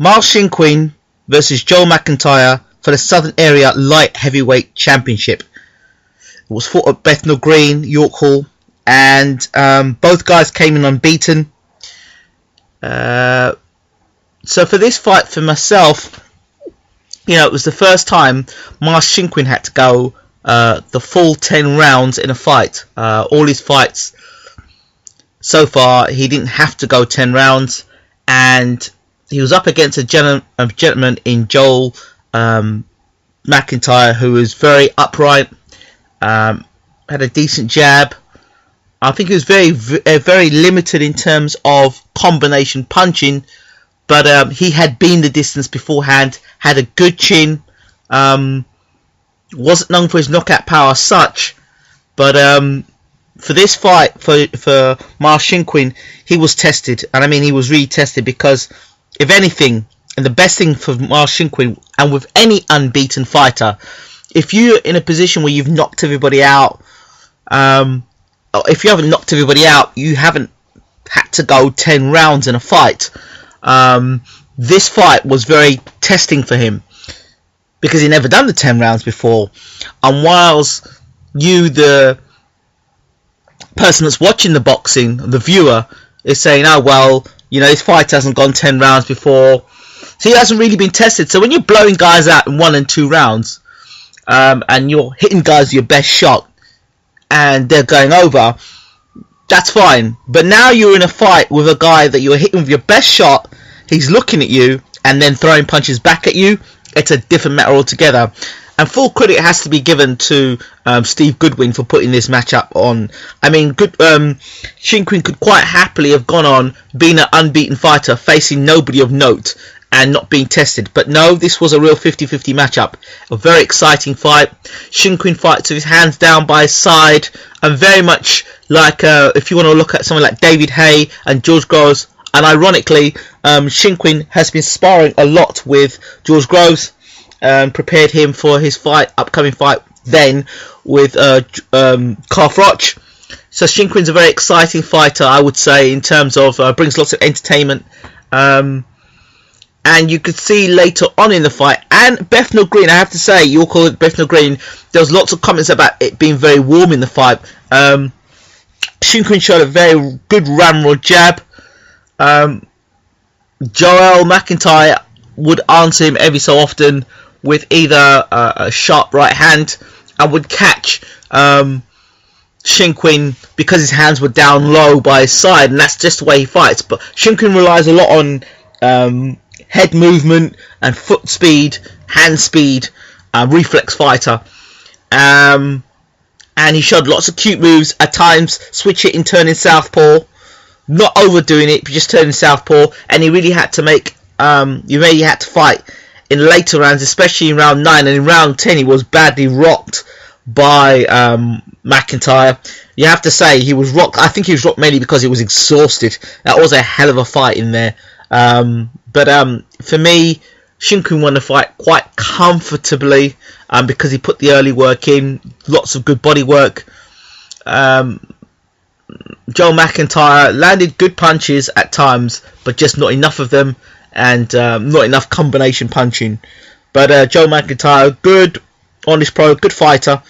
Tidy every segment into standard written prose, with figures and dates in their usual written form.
Miles Shinkwin versus Joe McIntyre for the Southern Area Light Heavyweight Championship. It was fought at Bethnal Green, York Hall, and both guys came in unbeaten. So for this fight, for myself, it was the first time Miles Shinkwin had to go the full 10 rounds in a fight. All his fights so far, he didn't have to go 10 rounds, and he was up against a gentleman in Joel McIntyre, who was very upright, had a decent jab. I think he was very limited in terms of combination punching, but he had been the distance beforehand, had a good chin, wasn't known for his knockout power as such, but for this fight, for Miles Shinkwin, he was tested, and I mean he was really tested, because if anything, and the best thing for Miles Shinkwin, and with any unbeaten fighter, if you're in a position where you've knocked everybody out, if you haven't knocked everybody out, you haven't had to go 10 rounds in a fight. This fight was very testing for him, because he never done the 10 rounds before, and whilst you, the person that's watching the boxing, the viewer, is saying, oh well, this fight hasn't gone 10 rounds before, so he hasn't really been tested. So when you're blowing guys out in 1 and 2 rounds, and you're hitting guys with your best shot, and they're going over, that's fine. But now you're in a fight with a guy that you're hitting with your best shot, he's looking at you, and then throwing punches back at you. It's a different matter altogether. And full credit has to be given to Steve Goodwin for putting this matchup on. I mean, Shinkwin could quite happily have gone on being an unbeaten fighter, facing nobody of note and not being tested. But no, this was a real 50-50 matchup. A very exciting fight. Shinkwin fights with his hands down by his side, and very much like, if you want to look at someone like David Haye and George Groves, and ironically, Shinkwin has been sparring a lot with George Groves, prepared him for his upcoming fight then with Calf Roch. So Shinkwin's a very exciting fighter, I would say, in terms of brings lots of entertainment. And you could see later on in the fight, and Bethnal Green, I have to say, you'll call it Bethnal Green, there was lots of comments about it being very warm in the fight. Shinkwin showed a very good ramrod jab. Joel McIntyre would answer him every so often with either a sharp right hand, and would catch Shinkwin because his hands were down low by his side, and that's just the way he fights. But Shinkwin relies a lot on head movement and foot speed, hand speed, reflex fighter. And he showed lots of cute moves, at times switch hitting, turning southpaw, not overdoing it, but just turning southpaw. And he really had to fight in later rounds, especially in round 9, and in round 10 he was badly rocked by McIntyre. You have to say he was rocked. I think he was rocked mainly because he was exhausted. That was a hell of a fight in there. But for me, Shinkwin won the fight quite comfortably, because he put the early work in, lots of good body work. Joe McIntyre landed good punches at times, but just not enough of them, and not enough combination punching. But Joe McIntyre, good, honest pro, good fighter,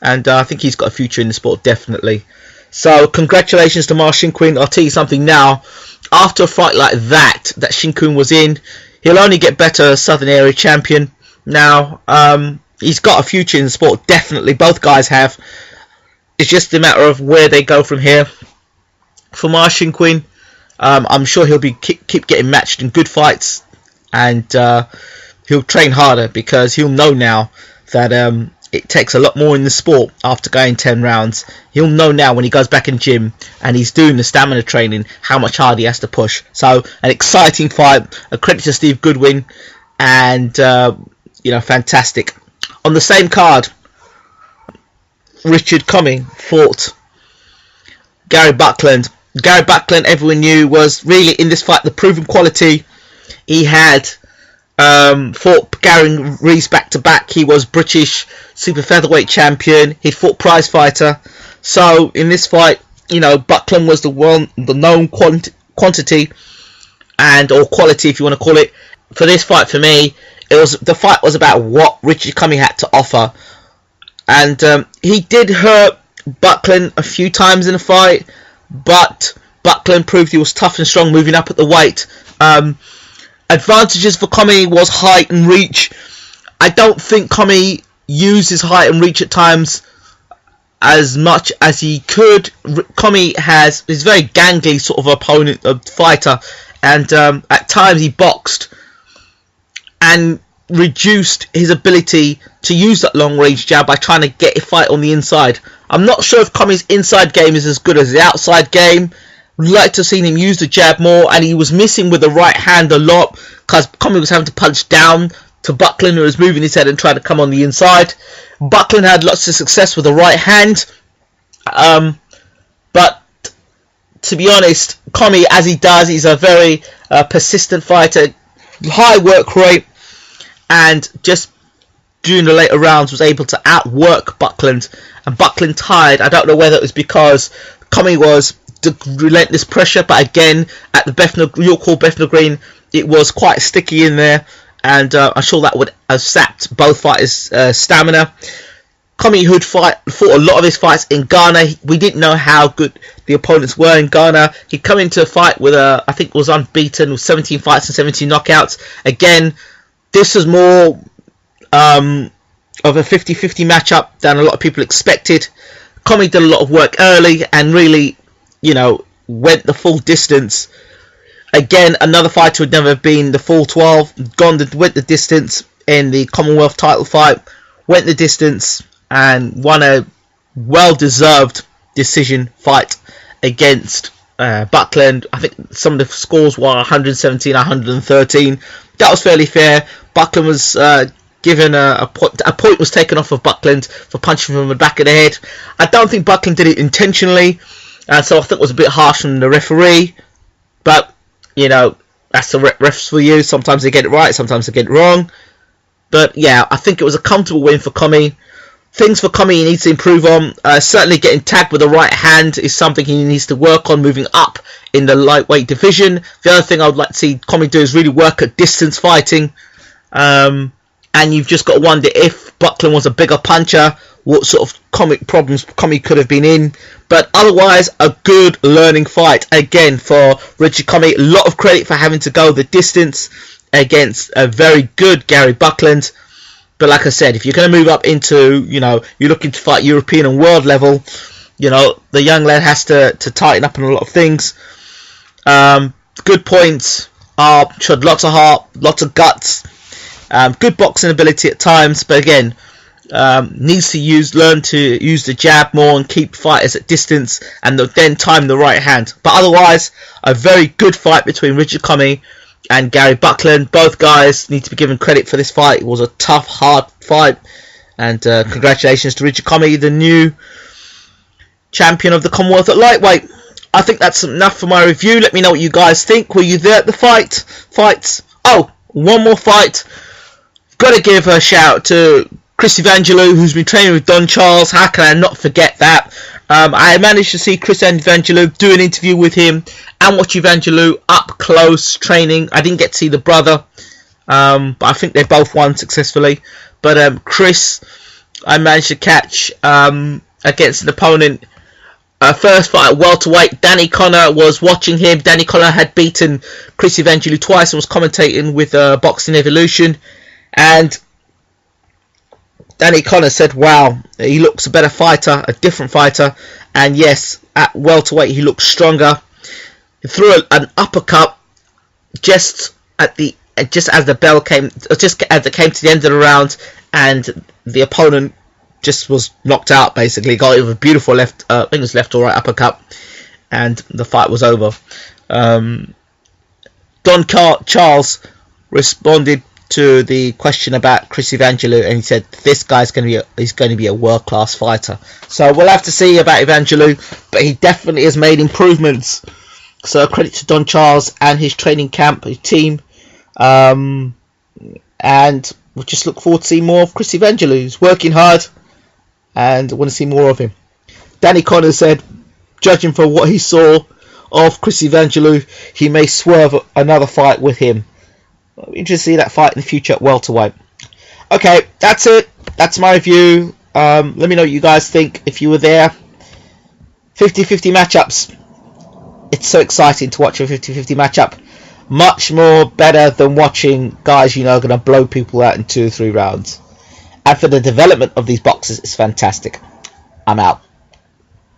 and I think he's got a future in the sport, definitely. So congratulations to Miles Shinkwin. I'll tell you something now, after a fight like that Shinkwin was in, he'll only get better as Southern Area champion. Now, he's got a future in the sport, definitely, both guys have. It's just a matter of where they go from here. For Miles Shinkwin, I'm sure he'll be keep getting matched in good fights, and he'll train harder, because he'll know now that it takes a lot more in the sport after going 10 rounds. He'll know now when he goes back in the gym and he's doing the stamina training how much harder he has to push. So an exciting fight, a credit to Steve Goodwin, and fantastic. On the same card, Richard Commey fought Gary Buckland. Gary Buckland, everyone knew, was really in this fight the proven quality. He had fought Gary Reese back to back. He was British super featherweight champion. He'd fought prize fighter. So in this fight, Buckland was the known quantity, or quality if you want to call it. for this fight, for me, the fight was about what Richard Commey had to offer, and he did hurt Buckland a few times in the fight, but Buckland proved he was tough and strong moving up at the weight. Advantages for Commey was height and reach. I don't think Commey used his height and reach at times as much as he could. Commey is very gangly sort of opponent, fighter, and at times he boxed and reduced his ability to use that long range jab by trying to get a fight on the inside. I'm not sure if Commey's inside game is as good as the outside game. Would like to have seen him use the jab more, and he was missing with the right hand a lot because Commey was having to punch down to Buckland, who was moving his head and trying to come on the inside. Buckland had lots of success with the right hand, but to be honest, Commey, as he does, he's a very persistent fighter, high work rate, and just during the later rounds was able to outwork Buckland, and Buckland tired. I don't know whether it was because Commey was the relentless pressure, but again, at the York Hall Bethnal Green, it was quite sticky in there, and I'm sure that would have sapped both fighters' stamina. Commey, who'd fought a lot of his fights in Ghana, we didn't know how good the opponents were in Ghana. He'd come into a fight with I think it was unbeaten, with 17 fights and 17 knockouts. Again, this was more of a 50-50 matchup than a lot of people expected. Commey did a lot of work early and really, went the full distance. Again, another fighter who'd never been the full 12, went the distance in the Commonwealth title fight, went the distance and won a well-deserved decision fight against Buckland. I think some of the scores were 117, 113. That was fairly fair. Buckland was given a point was taken off of Buckland for punching him in the back of the head. I don't think Buckland did it intentionally, so I think it was a bit harsh on the referee. But that's the refs for you. Sometimes they get it right, sometimes they get it wrong. But yeah, I think it was a comfortable win for Commey. Things for Commey he needs to improve on. Certainly getting tagged with the right hand is something he needs to work on moving up in the lightweight division. The other thing I would like to see Commey do is really work at distance fighting. And you've just got to wonder, if Buckland was a bigger puncher, what sort of problems Commey could have been in. But otherwise, a good learning fight again for Richard Commey. A lot of credit for having to go the distance against a very good Gary Buckland. But like I said, if you're going to move up into, you're looking to fight European and world level, the young lad has to tighten up on a lot of things. Good points, showed lots of heart, lots of guts, good boxing ability at times, but again, needs to learn to use the jab more and keep fighters at distance, and then time the right hand. But otherwise, a very good fight between Richard Commey and Gary Buckland. Both guys need to be given credit for this fight. It was a tough, hard fight, and congratulations to Richard Commey, the new champion of the Commonwealth at lightweight. I think that's enough for my review. Let me know what you guys think. Were you there at the fights? Oh, one more fight. Got to give a shout out to Chris Evangelou, who's been training with Don Charles. How can I not forget that? I managed to see Chris Evangelou, do an interview with him, and watch Evangelou up close training. I didn't get to see the brother, but I think they both won successfully. But Chris, I managed to catch against an opponent. First fight at welterweight, Danny Connor was watching him. Danny Connor had beaten Chris Evangelou twice and was commentating with Boxing Evolution. And Danny Connor said, wow, he looks a better fighter, a different fighter. And yes, at welterweight he looks stronger. He threw an uppercut just as the bell came, just as it came to the end of the round, and the opponent just was knocked out, basically. Got it with a beautiful left, I think it was left or right uppercut, and the fight was over. Don Charles responded to the question about Chris Evangelou, and he said this guy's going to be a world-class fighter. So we'll have to see about Evangelou, but he definitely has made improvements. So credit to Don Charles and his training camp, his team, and we'll just look forward to seeing more of Chris Evangelou. He's working hard, and I want to see more of him. Danny Connor said, judging for what he saw of Chris Evangelou, he may swerve another fight with him. Interested to see that fight in the future at welterweight. Okay, that's it. That's my review. Let me know what you guys think if you were there. 50-50 matchups. It's so exciting to watch a 50-50 matchup. Much more better than watching guys you know are going to blow people out in 2 or 3 rounds. And for the development of these boxers, it's fantastic. I'm out.